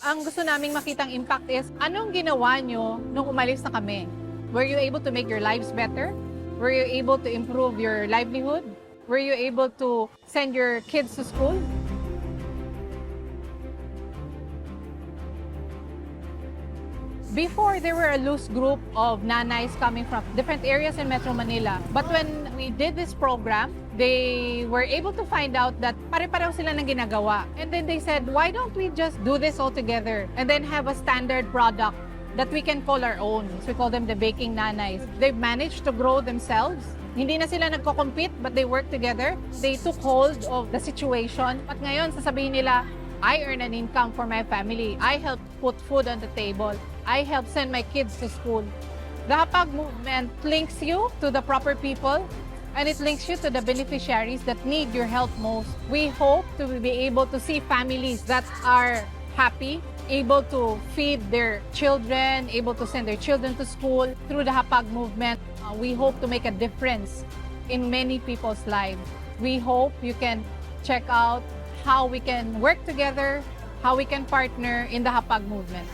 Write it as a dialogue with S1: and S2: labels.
S1: Ang gusto naming makitang impact is, anong ginawa nyo nung umalis na kami? Were you able to make your lives better? Were you able to improve your livelihood? Were you able to send your kids to school? Before, there were a loose group of nanays coming from different areas in Metro Manila. But when we did this program, they were able to find out that pare-pareho sila ng ginagawa. And then they said, why don't we just do this all together and then have a standard product that we can call our own. So we call them the baking nanays. They've managed to grow themselves. Hindi na sila nagko-compete, but they work together. They took hold of the situation. At ngayon, sasabihin nila, I earn an income for my family. I help put food on the table. I help send my kids to school. The Hapag movement links you to the proper people, and it links you to the beneficiaries that need your help most. We hope to be able to see families that are happy, able to feed their children, able to send their children to school through the Hapag movement. We hope to make a difference in many people's lives. We hope you can check out how we can work together, how we can partner in the Hapag movement.